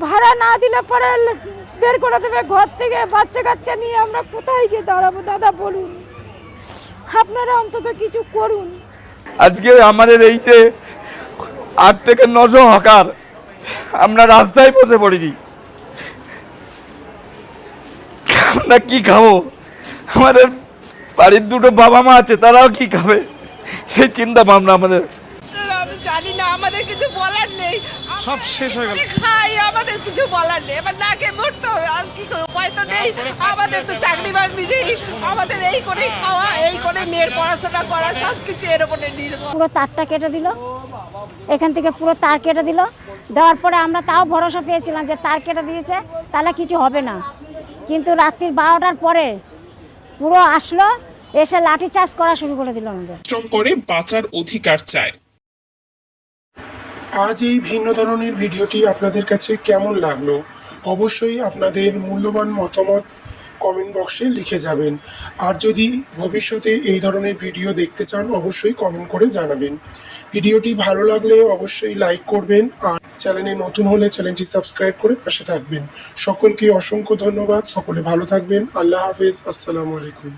ভাড়া না দিলে পরে বের করে দেবে ঘর থেকে। বাচ্চা কাচ্চা নিয়ে আমরা কোথায় গিয়ে দাঁড়াবো দাদা বলুন, আপনারা অন্তত কিছু করুন। আজকে আমাদের এই যে 8 থেকে 900 হকার আমরা রাস্তায় বসে পড়েছি, আমরা কি খাবো? আমাদের বাড়ির দুটো বাবা মা আছে, তারাও কি খাবে সেই চিন্তা ভাবনা আমাদের। আমি জানি না, আমাদের কিছু বলার নেই, সব শেষ হয়ে গেল। খাই, আমাদের কিছু বলার নেই, এবার না খেয়ে মরতে হবে, আর কি করবো, উপায় তো নেই। আমাদের তো চাকরি বাকরি নেই, আমাদের এই করে খাওয়া, এই করে মেয়ের পড়াশোনা করা, সব কিছু এর উপরে নির্ভর। পুরো তারটা কেটে দিল, এখান থেকে পুরো তার কেটে দিল। দেওয়ার পরে আমরা তাও ভরসা পেয়েছিলাম যে তার কেটে দিয়েছে তাহলে কিছু হবে না, কিন্তু রাত্রির 12টার পরে পুরো আসলো, এসে লাঠি চার্জ করা শুরু করে দিল আমাদের। শ্রম করে বাঁচার অধিকার চায়। আজ এই ভিন্ন ধরনের ভিডিওটি আপনাদের কাছে কেমন লাগলো অবশ্যই আপনাদের মূল্যবান মতামত কমেন্ট বক্সে লিখে যাবেন। আর যদি ভবিষ্যতে এই ধরনের ভিডিও দেখতে চান অবশ্যই কমেন্ট করে জানাবেন। ভিডিওটি ভালো লাগলে অবশ্যই লাইক করবেন, আর চ্যানেলে নতুন হলে চ্যানেলটি সাবস্ক্রাইব করে পাশে থাকবেন। সকলকে অসংখ্য ধন্যবাদ। সকলে ভালো থাকবেন। আল্লাহ হাফেজ। আসসালামু আলাইকুম।